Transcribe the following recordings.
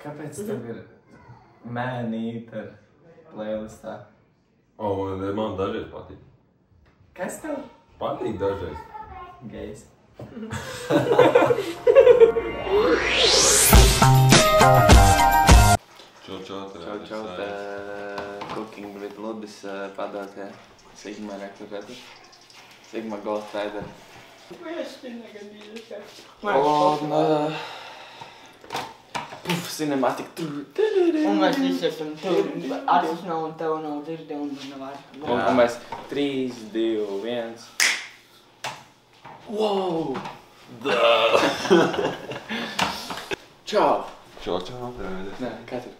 Kāpēc tev ir Man Eater playlistā? Man dažreiz patīk. Kas tev? Patīk dažreiz. Gejs. Čau. Cooking with Ludis padātē Sigma rekurēta. Sigma Ghost Rider. Un cinematic. Un mēs visi esam tur, Aris nav un tev nav dzirdi un nevar. Un mēs 3, 2, 1. Wow! Čau! Čau. Nē, kā tur?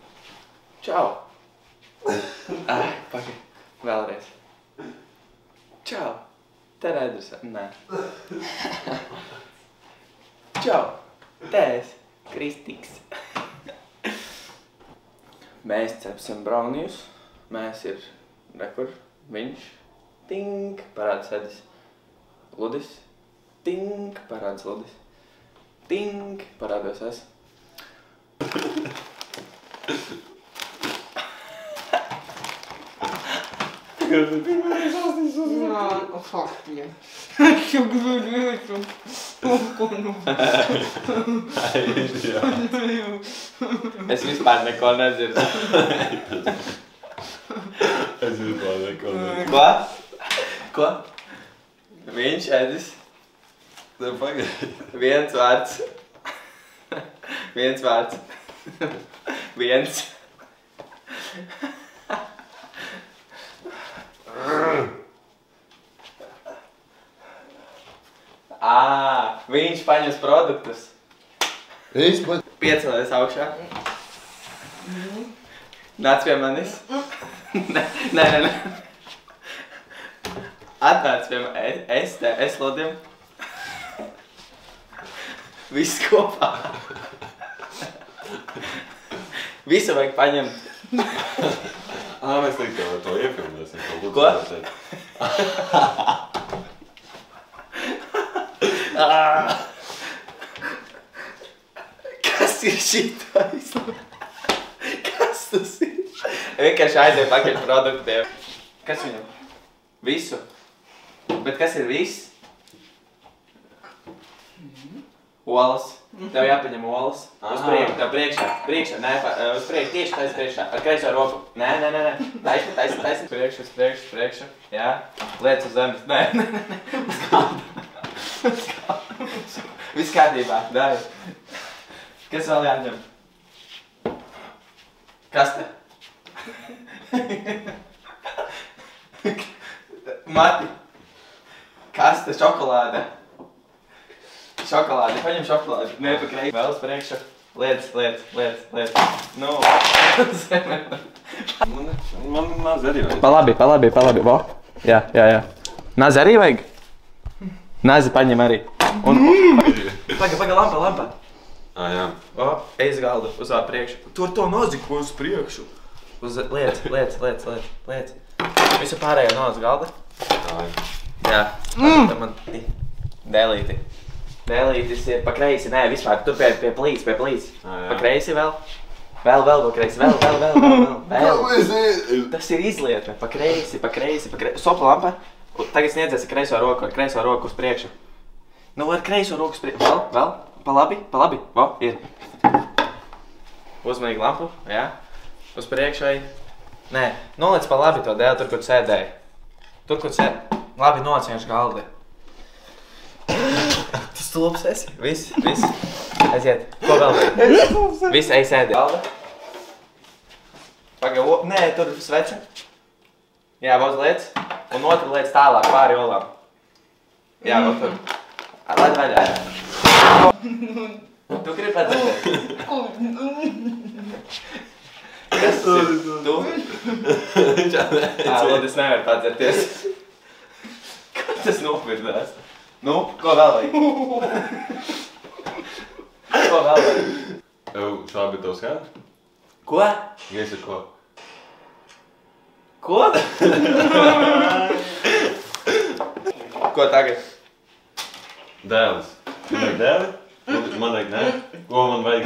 Čau! Ai, pagaid. Vēlreiz. Čau! Te redus. Nē. Čau! Te es Kristiks. Mēs cepsim braunijus. Mēs ir, rekur, viņš. Tink, parāds Edis. Ludis. Tink, parāds Ludis. Tink, parādos es. Jā, fakti. Es jau gribu visu. Es vispār neko nedzirdu. Ko? Viņš, Edis. Viens vārds. Viens. Viņš paņems produktus. Piecelies augšā. Nāc pie manis. Nē. Atnāc pie manis. Es Ludim. Viss kopā. Visu vajag paņemt. Mēs to iefilmēsim. Ko? Kas ir šitais? Kas tas ir? Vienkārši aiziet pakaļ produktiem. Kas viņam? Visu? Bet kas ir viss? Olas. Tev jāpaņem olas. Uz priekšu, tev priekšā. Nē, uz priekšu, tieši taisa priekšā. Ar kreiso roku. Nē. Taisa. Priekšu. Jā. Liec uz zemes. Nē. Uz galda. Viss kārtībā. Dari. Kas vēl jāņem? Kas te? Mati. Kas te? Šokolāde. Paņem šokolādi. Nē, pa kreisi. Vēl uz priekšu. Liec. Nu. Man nāz arī vajag. Palabi. Vo. Jā. Nāzi arī vajag? Nāzi paņem arī. Paga, lampa. Jā. O, ej uz galdu. Uzvār priekšu. Tur to nozi, ko uz priekšu. Liec. Visu pārējo no uz galda. Jā. Man dēlīti. Dēlītis ir pa kreisi, nē, vispār, tur pie plīts. Pa kreisi vēl. Vēl pa kreisi, vēl. Tas ir izlietme, pa kreisi. Sopla lampa. Tagad sniedzies ar kreiso roku uz priekšu. Nu, ar kreiso roku uz priekšu. Vēl. Pa labi. Vo, ir. Uzmanīgi lampu, jā. Uz priekšu ej. Nē, noliec pa labi to dēli, tur, kur sēdēji. Labi, noliec vienkārši galdi. Tu stulbs esi? Viss. Aiziet. Ko vēl vajag? Viss, ej sēdi. Galda. Paga, nē, tur sveca. Jā, voz liec. Un otru liec tālāk, pāri olām. Jā, vēl tur. Laid vaļā. Tu gribi padzerties? Kas tas ir? Tu? Lodis nevar padzerties. Kā tas nopirdās? Nu, ko vēl vajag? Šā bija tavs skāns? Ko? Gais ir ko? Ko? Ko tagad? Dēlis. Man vajag dēli? Man vajag nē? Ko man vajag?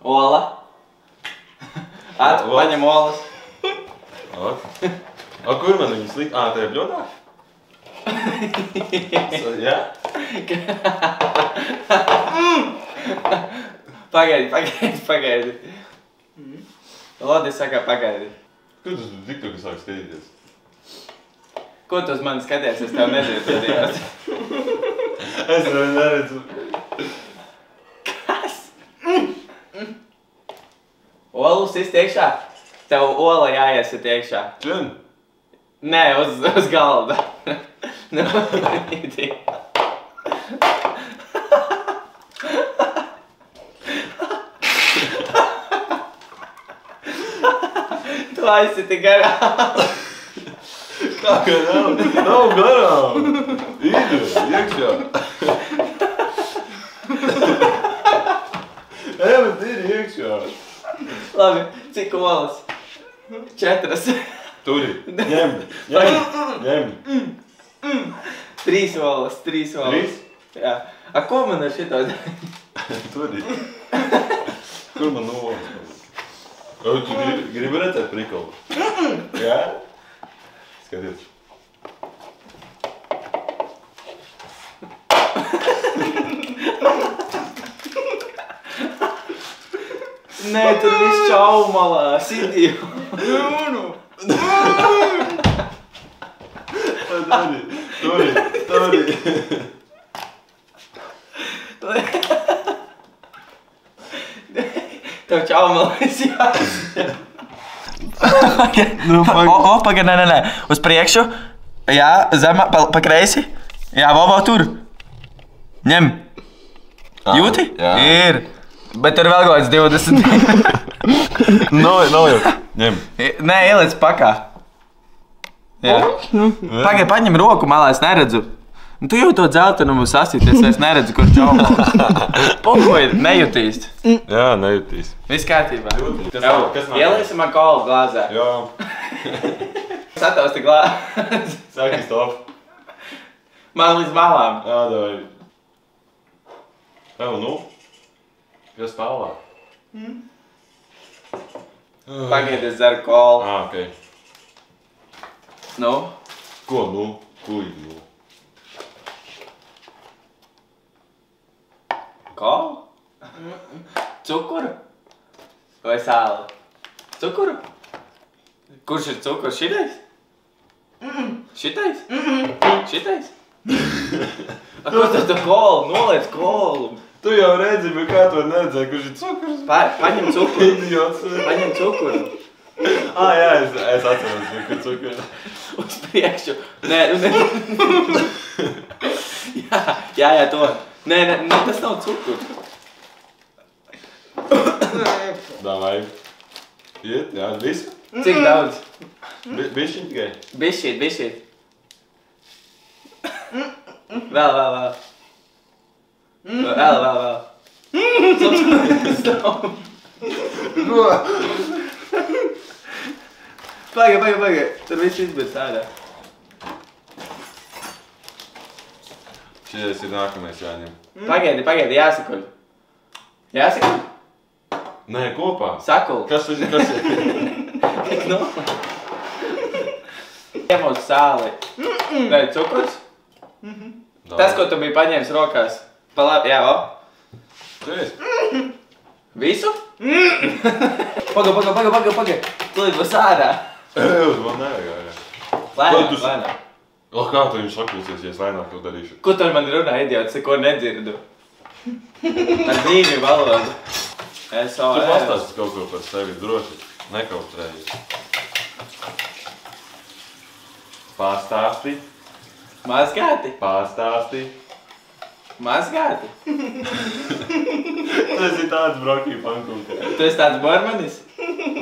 Ola. Paņem olas. Kur man viņas likt? Tajā bļodā? Jā? Pagaidi. Lodis saka, pagaidi. Kur tu tiktoku sāk skatīties? Ko tu uz mani skaties? Es tev nedzirdējos. Es tev neredzu. Kas? Olu sist iekšā? Tev ola jāiesit iekšā. Čen? Nē, uz galda. Tu aizsiti garām. Kā ka nav? Nav garām. Ide, iekšā. Bet ir iekšā. Labi, cik olas? 4. Turi. Ņem. 3 olas. 3? Jā. Ko man ar šito darīt? Turi. Kur man olas? Tu gribi redzēt prikolu? Jā? Skaties. Nē, tur viss čaumalā, sidīju. Turi. Tev čaumalais jāsaka. Pagaid, nē. Uz priekšu. Jā, zemā, pa kreisi. Jā, Vovo tur. Ņem. Jūti? Jā. Ir. Bet tur vēl kaut kāds 20. Nav jau. Ņem. Nē, ieliec pakā. Jā. Pagaid, paņem roku malā, es neredzu. Tu jau to dzeltenumu sasīties, es neredzu, kur čaumalā. Pokoji, nejutīs. Jā, nejutīs. Viss kārtībā. Kas nāk? Ieliesim man kolu glāzē. Jā. Satausti glāzi. Saki stop. Man līdz malām. Jā, davai. Nu? Kas spēlā? Pagaid, es dzeru kolu. Ok. Nu? Ko nu? Kuj nu? Kolu? Cukuru? Vai sāli? Cukuru? Kurš ir cukurs? Šitais? Šitais? Šitais? Ko tu kolu? Noliec kolu. Tu jau redzi, bet kā tu neredzēji, kurš ir cukurs? Paņem cukuru. Idiots. Paņem cukuru. Jā, es atceros, kur cukurs. Uz priekšu. Nē. Jā, to. Nē, tas nav cukurs. Davai. Iet, jā, visu? Cik daudz? Bišķiņ tikai. Bišķīt. Vēl. Vēl. Pagaid. Tur viss izbērs ārā. Šies ir nākamais jāņem. Pagaidi, jāsakuļ. Jāsakuļ? Nē, kopā. Sakul. Kas ir? Tik nolaiž. Ņem uz sāli. Vai cukurs? Tas, ko tu biji paņēmis rokās. Jā, o. Šies. Visu? Pagaid. Tūlīt būs ārā. Man nevajag. Lēnāk. Kā tu viņu sakūsies, ja es lēnāk to darīšu? Ko tu ar mani runā, idiots, ko nedzirdu? Ar dzīvi valodu. Tu pastāsti kaut ko par sevi droši. Nekautrējies. Pastāsti. Mazgāti. Tu esi tāds brokī pankūka. Tu esi tāds bormanis?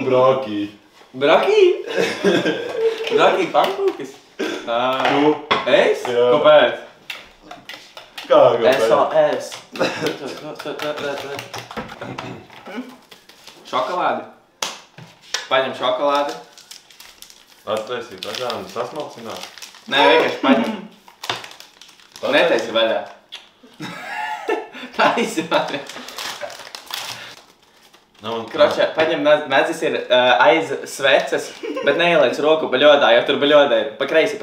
Brokī. Brokī pankūkis? Tu? Es? Jā. Kāpēc? Kā kāpēc? SOS. Šokolādi. Paņem šokolādi. Attaisīt vaļā un sasmalcināt. Nē, vienkārši paņem. Netaisi vaļā. Taisi vaļā. Kročē, paņem medzis ir aiz sveces, bet neieliec roku baļodā, jo tur baļodā ir. Pa kreisi.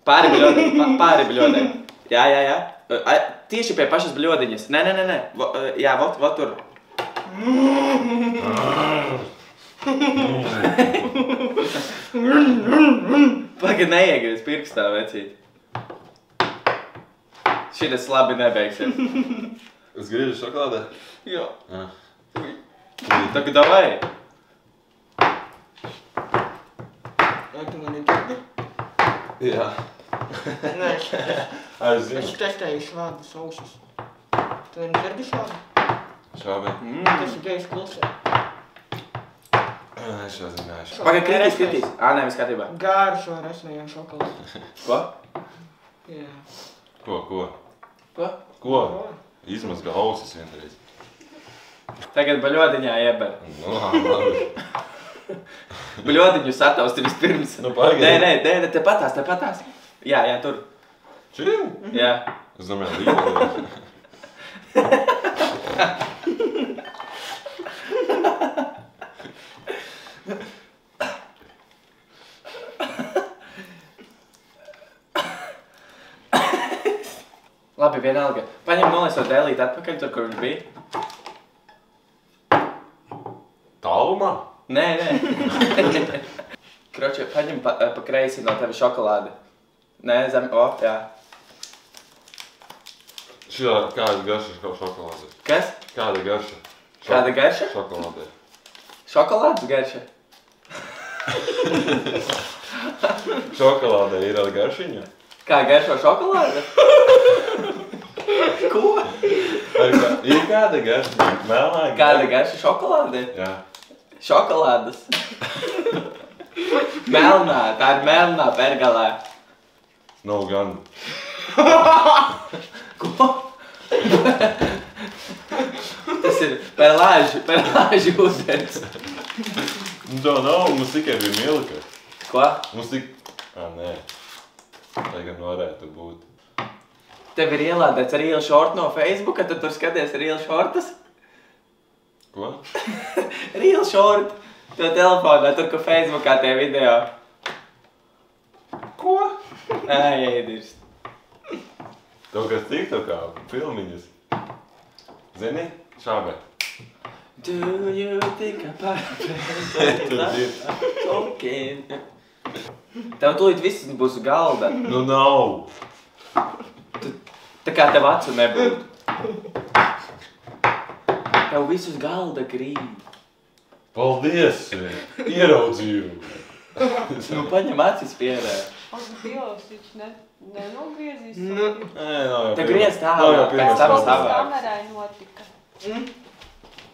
Pāri baļodai. Jā. Tieši pie pašas baļodiņas. Nē. Jā, vot tur. Pagad neiegriez pirkstā, vecīt. Šitas labi nebeigsies. Es griežu šokolādē? Jā. Tagad davai. Vai tu mani dzirdi? Jā. Nē, Es zinu. es testēju šādas ausis. Tu mani dzirdi šādu? Šābi. Tas ir gejs klusē. Es šo zināšu. Pagad kritīs. Nē, viss kārtībā. Gāršo ar esmējām šokolādu. Ko? Jā. Ko? Izmazgā ausis vienreiz. Tagad baļodiņā ieber. Nu, labi. Baļodiņu satausti vispirms. Nu, pagaidi. Nē, te patās. Jā, tur. Čim? Jā. Es domāju, līdzi. Labi, vienalga. Paņem noliesot dēlīt atpakaļ tur, kur viņš bija. Tālumā? Nē. Kročē, paņem pa kreisi no tevi šokolādi. Nē, jā. Šitā kāda garša šokolādē? Kas? Kāda garša? Kāda garša? Šokolādē. Šokolādes garša? Šokolādē ir ar garšiņu? Kā garšo šokolāde? Ko? Ir kāda garša? Melnā garša? Kāda garša šokolāde? Jā. Šokolādes. Melnā, tā ir melnā pergalē. Nav gan. Ko? Tas ir perlāžu ūdens. Tā nav, mums tikai bija milka. Ko? Mums tik... Nē. Tagad varētu būt. Tev ir ielādēts Real Short no Facebooka, tad tur skaties Real Shortas? Ko? Real Short. To telefonā, tur, ko Facebookā tie video. Ko? Ēdirst. Tev kas TikTokā filmiņas. Zini? Šābē. Do you think about talking? Tev tūlīt viss būs uz galda. Nu nav. Tā kā tev acu nebūtu. Tev viss uz galda krīt. Paldies! Ieraudzīju. Nu, paņem acis pierē. Ak, Dievs, viņš nenogriezīs. Nē, nav jau Te griez tā, Nav jau pēc pirmais tam stāvs. stāvā. Kamerai notika.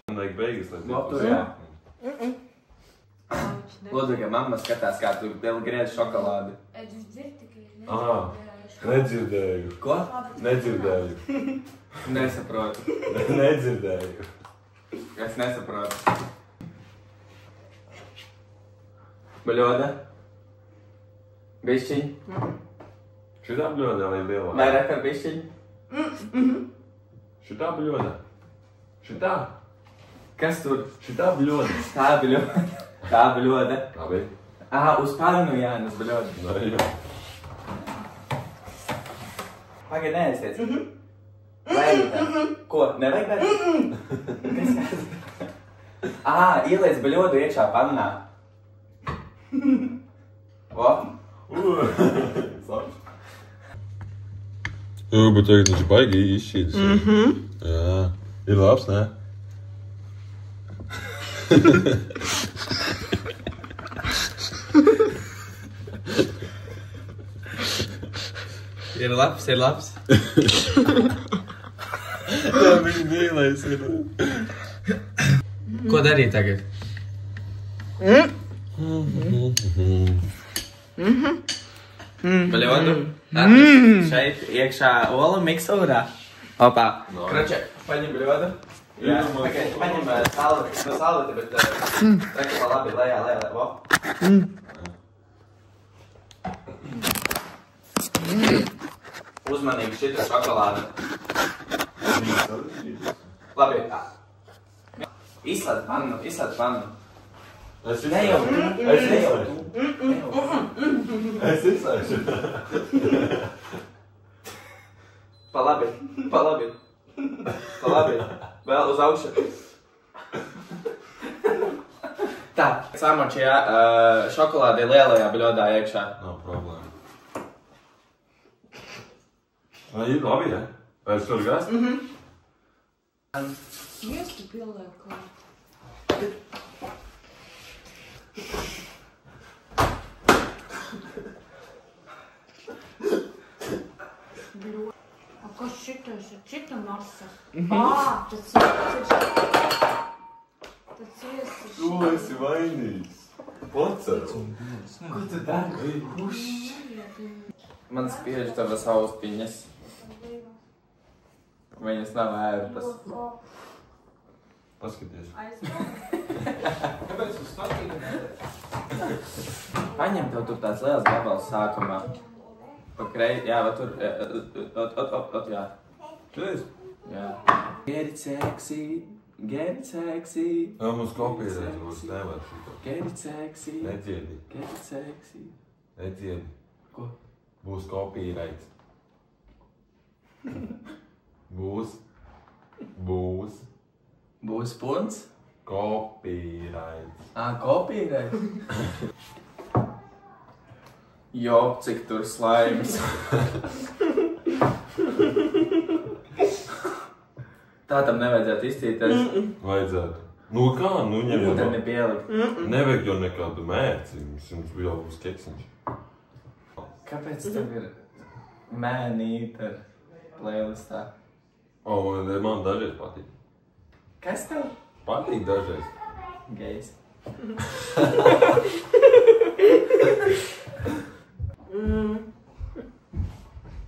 Man vajag beigas, lai No, tur jā. Lūdzu, ka mamma skatās, kā tu vēl griez šokolādi. Nedzirdēju. Ko? Nedzirdēju. Nesaprotu. Nedzirdēju. Es nesaprotu. Baļoda? Bišķiņ? Šitā bļodā vai lielā? Vairāk ar bišķiņ? Šitā bļodā. Šitā? Kas tur? Šitā bļodā. Tā baļoda. Tā baļoda. Labi. Aha, uz parunu Jānis baļoda. Nē, jā. Pagaid, neaiztiec. Vajag tā. Ko? Nevajag darīt? Kas kāds? Ieliec baļodu iekšā pannā. O? Bet tagad viņš baigi izšķīdis. Jā. Ir labs, ne? Ir labs, ir labs. Jā, viņa mīlēs ir. Ko darīt tagad? Baļodu? Šeit iekšā ola miksūrā. Opā. Kročē, paņem baļodu. Jā, paņem salveti, bet reka pa labi, lejā, o. Uzmanīgi šita šokolāda. Labi. Izslēdz pannu. Es izslēgšu. Pa labi. Vēl uz augšu. Tā, samočajā šokolādē lielajā bļodā iekšā. Nav problēma. Ir labi, ja? Vai es varu gāzt? Sviestu pieliek klāt. A kas šitais ir? Šita masa? Tas iesas. Tu esi vainīgs. Pacēl. Ko tu dari? Man spiež tavas austiņas. Viņas nav ērtas. Paskaties. Kāpēc tu stokīgi nedari? Paņem tev tur tāds liels gabals sākumā. Jā, va tur. Jā. Čes? Jā. Get it sexy. Mums kopīrēt būs nevar šito. Get it sexy. Nedziedi. Get it sexy. Nedziedi. Ko? Būs kopīrēt. Būs punts? Kopīrēt. Kopīrēt? Jo, cik tur slaims. Tā tam nevajadzētu izcīties. Vajadzētu. Nu kā, nu ņem jau. Ūdeni pielikt. Nevajag jau nekādu mērci. Jums jau būs keksiņš. Kāpēc tev ir mēnīter playlistā? Man dažreiz patīk. Kas tev? Patīk dažreiz. Gejs.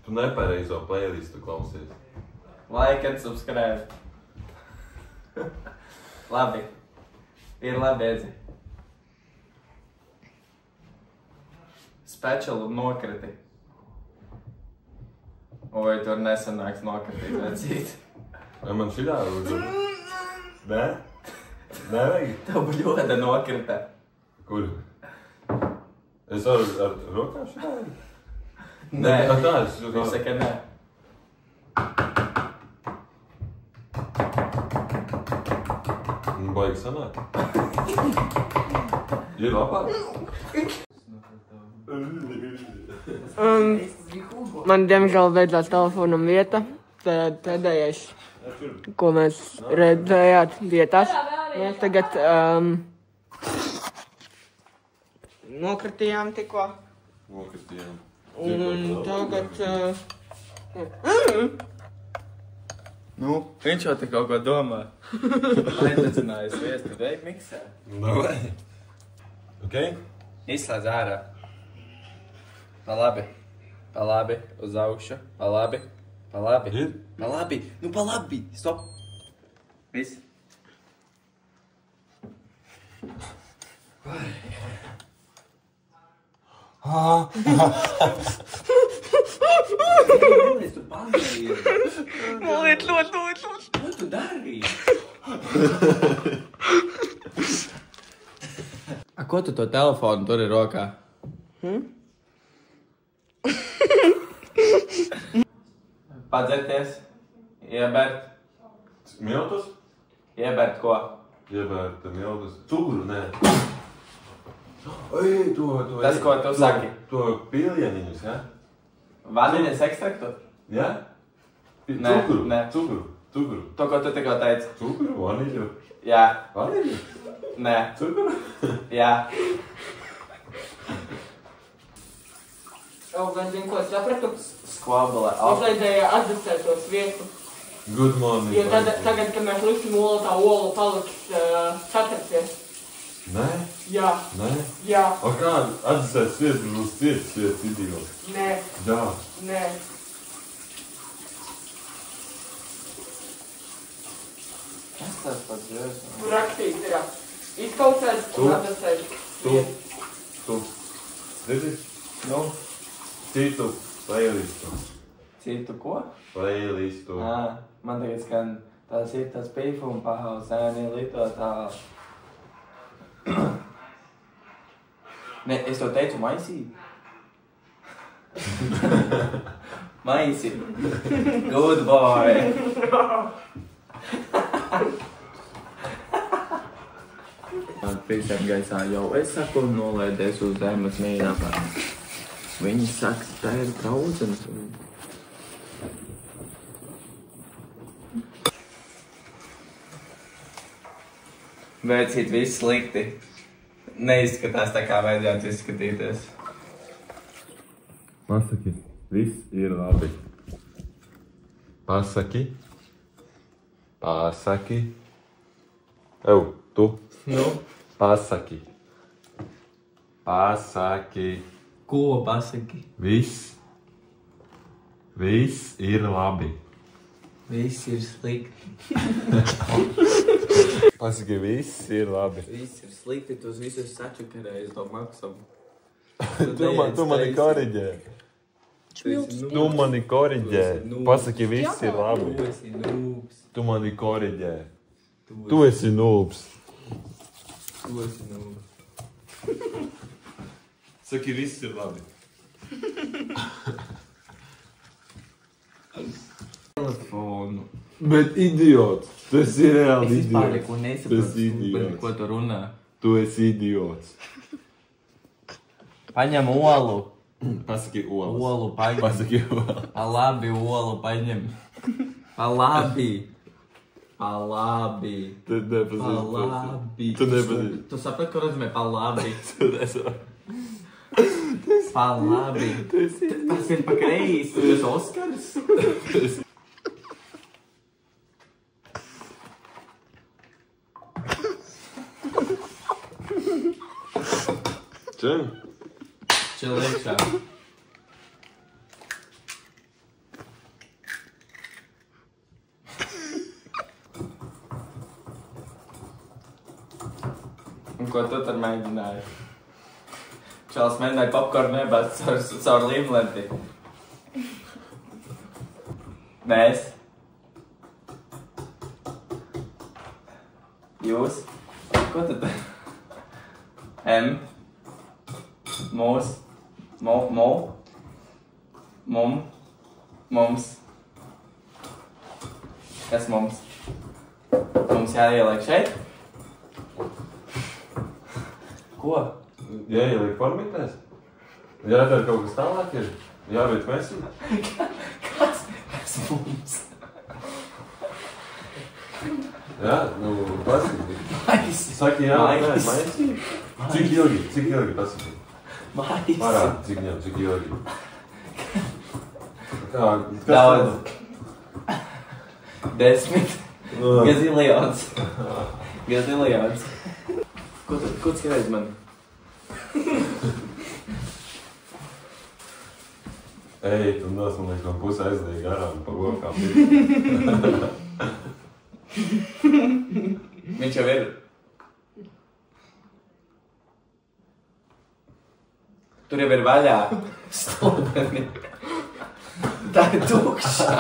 Tu nepareizo playlistu klausies. Like and subscribe. Labi. Ir labi, Edzi. Special un nokriti. Vai tur nesanāks nokritīt vecīt? Vai man šitā vajag? Nē? Nevajag? Tev bļoda nokrita. Kur? Es varu ar rokām šitā vajag? Nē. Tā es... Viņš saka nē. Baigi sanāk. Ir labāk? Man diemžēl beidzās telefonam vieta. Pēdējais, ko mēs redzējāt vietās. Mēs tagad nokritījām tikko. Nokritījām. Un tagad... Nu, viņš jau te kaut ko domā. Aiznecinājis viestu, vei miksē. Davai. Ok? Izslēdz ārā. Pa labi, uz augšu, pa labi. Ir? Pa labi, stop. Viss. Kāpēc tu padarīji? Liet. Ko tu darīji? Ko tu to telefonu turi rokā? Padzerties. Iebērt. Miltus? Iebērt ko? Iebērt miltus. Cukuru, nē. Ej, to... Tas, ko tu saki? To piljeniņus, ja? Vaniļas ekstraktu? Ja? Nē, Cukuru. nē. Cukuru. To, ko tu tikko teici? Cukuru, vaniļu. Jā. Vaniļu? Nē. Cukuru? Jā. Gan zinu, ko sapratu. Skvabulē. Izlaidēja atdusēt to sviestu. Good morning. Jo tagad, kad mēs liksim olu, tā olu paliks satarpies. Nē? Jā. Nē? Jā. O kādu atdzesēt sviestu būs sviests idiots? Nē. Jā. Nē. Kas tas pats jūs? Rakstīts ir. Izkaucēs un atdusēt. Tu. Redzi? Nu? Citu playlistu. Citu ko? Playlistu. Man tagad skan Tas ir tas pīfuma pahauls, ēni litotā. Ne, es to teicu maisīt. Maisīt. Good boy. Pīsēm gaisā jau es saku nolēdies uz zemes mīnā. Viņi saka, tā ir draudzenes. Vecīt, viss slikti. Neizskatās tā, kā vajadzētu izskatīties. Pasaki, viss ir labi. Pasaki. Pasaki. Ew, tu. Nu? Pasaki. Pasaki. Ko pasaki? Viss. Viss ir labi. Viss ir slikti. Pasaki, viss ir labi. Viss ir slikti, tu visus sačakarējies to maksamu. Tu mani koriģē. Tu mani koriģē. Pasaki, viss ir labi. Tu esi nūbs. Tu mani koriģē. Tu esi nūbs. Tu esi nūbs. Saki, viss ir labi. Telefonu. Bet idiots. Tas ir reāli Es vispār idiots. neko Tas nesaprotu, idiots. ko tu runā. Tu esi idiots. Paņem olu. Pasaki, olas. Olu paņem. Pasaki, olas. Pa labi olu paņem. Pa labi. Pa labi. Tu Pa nepazīsti. labi. Tu nepazīsti. Tu saprati, ko nozīmē pa labi? Tu nesaproti. Pa labi. Tas ir pa kreisi. Tu esi Oskars? Čem? Čil iekšā. Un ko tu tur mēģināji? Čāls mēģināja popkornu nebāt caur līmlenti. Mēs. Jūs. Ko tu tur? Mūs. Mums. Kas mums? Mums jāieliek šeit? Ko? Jāieliek formitēs? Jādara kaut kas tālāk ir? Jāveic mēsī? Kas mums? Jā, nu, pasaki. Maisi. Saki, jā, nē, Maisi. maisī. Cik ilgi pasaki? Maisi. Parādi, cik ilgi. Kā, kas Daudz. 10. tā? Gaziljons. Gaziljons. Ko tu skaties man? Ej, tu nos, man liekas, man puse aizliek garām pa rokām. Viņš jau ir. Tur jau ir vaļā. Stulbeni. Tā ir tukšā.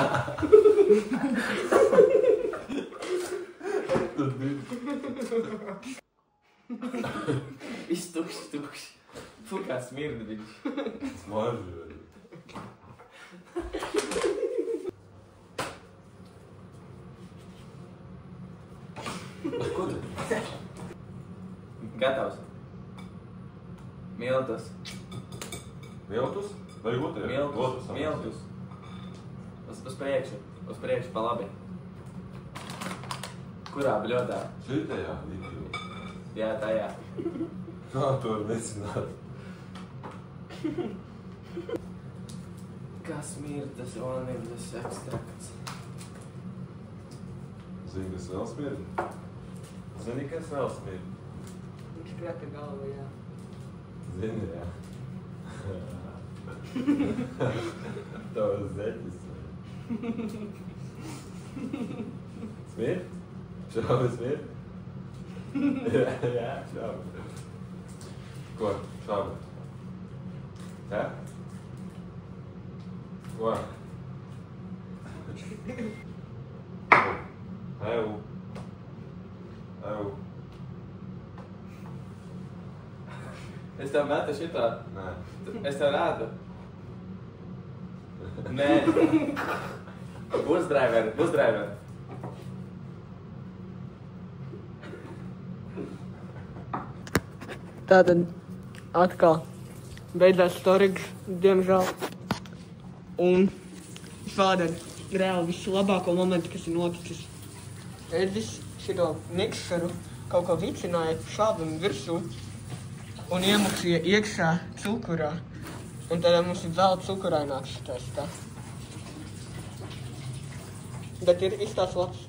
Viss tukšs. Fu, kā smirda viņš. Smaržu. Ko tu? Gatavs. Miltus. Miltus? Vai otrs? Miltus. Uz priekšu, pa labi. Kurā bļodā? Šitajā video. Jā, tajā. Kā tu var nezināt? Kas mir tas vanīļas ekstrakts? Zini, kas vēl smird? Zini, kas vēl smird? Viņš krata galvu, jā. Zini, jā. Tavs zeķis. Smird? Šāvi smird? Jā, šāvi. Ko? Šāvi? Jā? Ko? Eju. Es tev metu šitā. Nē. Es tev rādu. Nē. Busdriver. Tātad atkal beidzās storīgs, diemžēl. Un šādi reāli visu labāko momentu, kas ir noticis. Edzis šito mikseru kaut ko vicināja šādam virsū un iemaksīja iekšā cukurā. Un tad mums ir vēl cukuraināks šitais tā. Bet ir izstās labs.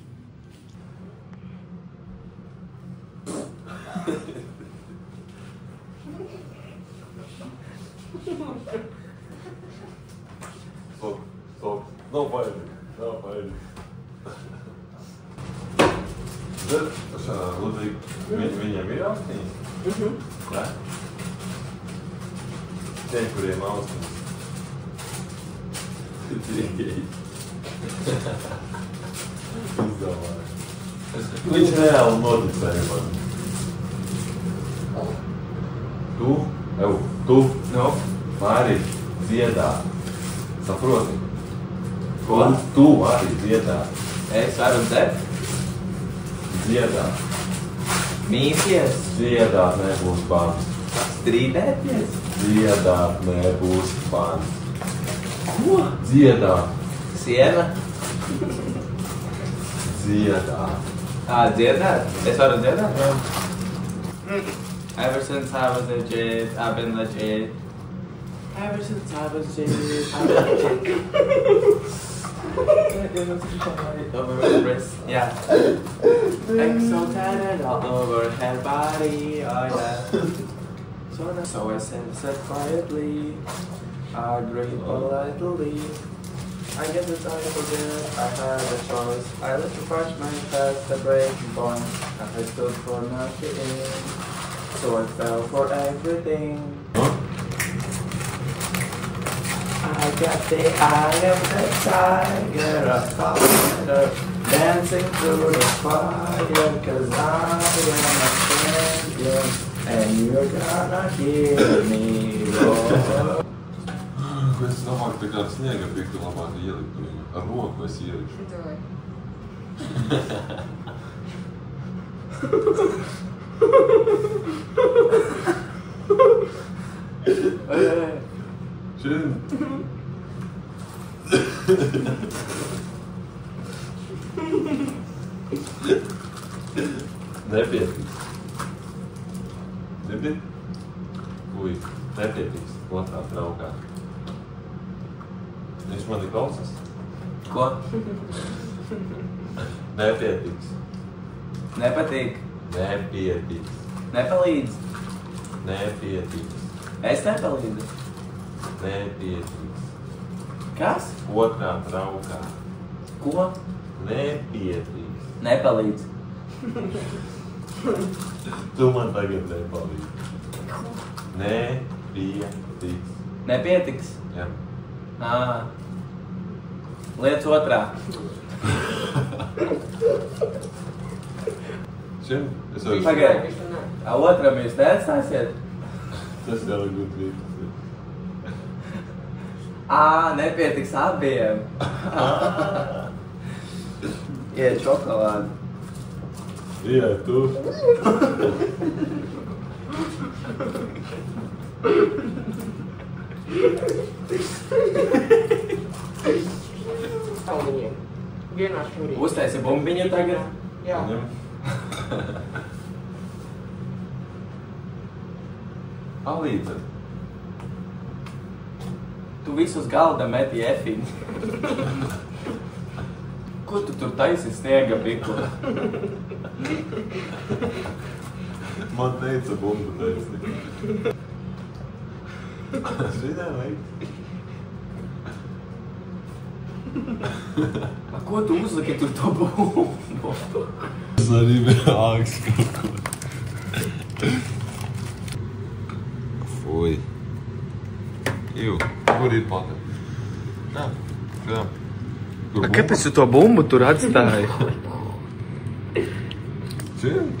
Stop. Nav baigi. Zed, Ludvig, viņam ir austiņas? Jā? Tie, kuriem austiņas. Izdomāju. Viņš reāli noticēja man. Tu, Māri, dziedā. Saproti? Ko? Tu arī dziedā. Es varu dzert? Dziedā. Mīties? Dziedāt nebūs bans. Strīdēties? Dziedāt nebūs bans. Ko? Dziedāt. Siena? Dziedāt. Dziedāt? Es varu dziedāt? Jā. Ever since I was a kid, I've been legit. Ever since I was a kid, I've been legit. Over her wrist, yeah. So tatted all over her body, oh yeah. So I said quietly, I breathe politely. I guess it's time to forget I had a choice. I let the freshman past the breaking point. I stood for nothing, so I fell for everything. I got the eye of the tiger, a thunder, dancing through the fire, 'cause I am a champion, and you're gonna hear me roar. Es domāju, ka kādu sniega piktu labāk ielikt viņu. Ar roku es ielikšu. Šim. Nepietiks. Dzirdi? Ui, nepietiks. Otrā traukā. Viņš mani klausās? Ko? Nepietiks. Nepatīk? Nepietiks. Nepalīdz? Nepietiks. Es nepalīdzu. Nepietiks. Kas? Otrā traukā. Ko? Nepietiks. Nepalīdz. Tu man tagad nepalīdzi. Nepietiks. Nepietiks? Jā. Liec otrā. Šim? Es varu... Pagaid. Otram jūs neatstāsiet? Tas jau ir gudrības. Nepietiks abiem. Iet šokolādi. Jā, tu. Viņiem. Vienā šurī. Uztaisi bumbiņu tagad? Jā. Ņem. Alīdze. Tu visus galda meti efiņu. Ko tu tur taisi sniega piku? Man teica bumbu taisni. Šitā vajag. Ko tu uzliki tur to bumbu? Es arī vēl āks kaut ko. Fui. Kur ir paka? Jā. Kāpēc tu to bumbu tur atstāji? Zini?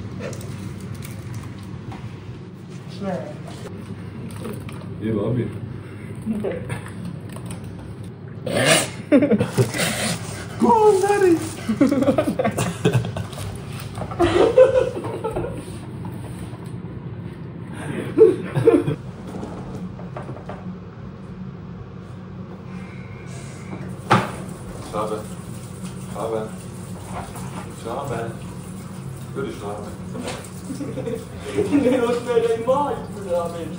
Ir labi. Ko un darīt? Šābē. Šābē. Šābē. Kur ir šābē? Neuzmērēji mājas, brāmiņš.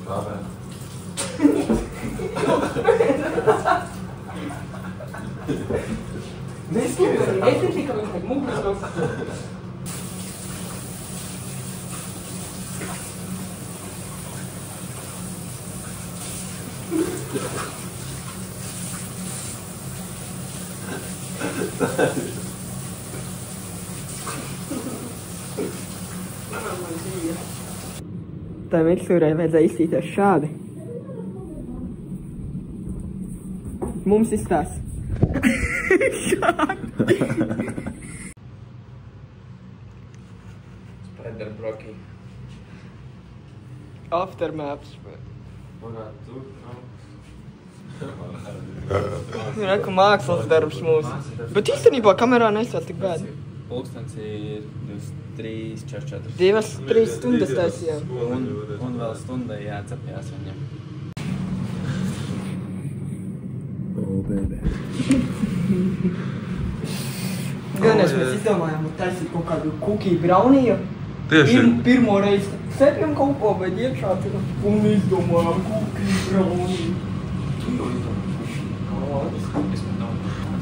Šābē. Neskaidri, netici, ka viņš ir mugurnos. Tā miksūrai vajadzēja izsīties šādi. Mums izstās. Šādi. Spider broki. Aftermaps. Varētu tur, Reku mākslas darbs mūsu. Bet īstenībā kamerā nesās tik bēdi. Pulkstens ir 23:44. 2-3 stundas taisījām. Un vēl stundai jācepjās viņam. Oh, baby. Gan mēs izdomājām taisīt kaut kādu cookie brauniju. Tieši. Pirmo reizi cepjam kaut ko, bet iekšā tur un izdomājām cookie brauniju.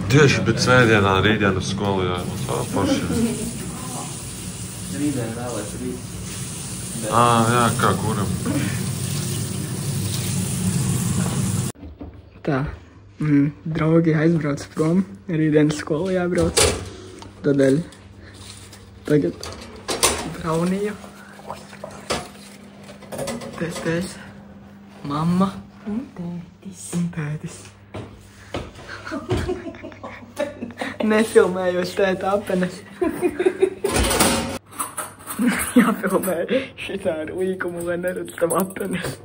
Tieši, bet svētdienā, rītdien uz skolu jābūt forši. Rītdien vēlēs rīt. Jā, kā kuram. Tā, draugi aizbrauc prom, rītdien skolu jābrauc. Tādēļ tagad braunija. Tēs, mamma un tētis. Nefilmējos tēta apenes. Jāfilmē šitā ar līkumu, lai neredz tam apenes.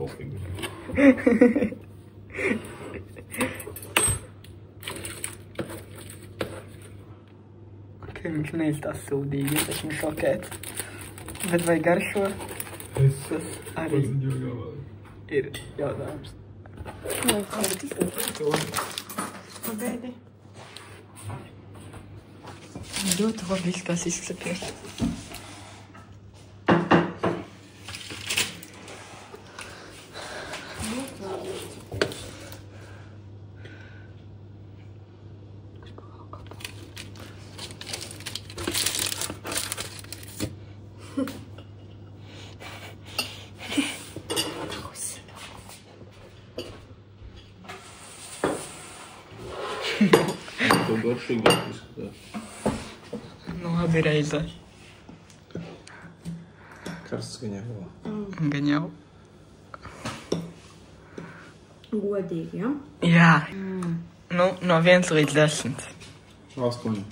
Viņš neizstās sildīgi, es esmu šokēts. Bet vai garšo? Tas arī ir jautājums. Pagaidi. Ļoti labi izskās izskaties. To garšīgi izskatās. Nu, labi reizē. Karsts gan jau. Gan jau. Godīgi, ja? Jā. Nu, no 1 līdz 10. 8.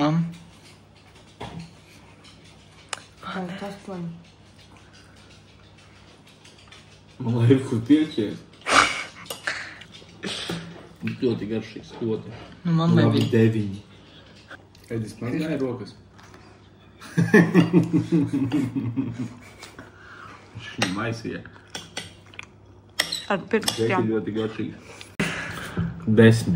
Mam. Tas man. Man liekas, kur pieķēs. Ļoti garšīgs, ļoti. Nu, mammai Labi, bija. 9. Edis mazgāja rokas. Viņš viņu maisīja. Ar pirkstu, jā. Džeki ļoti garšīgs. 10.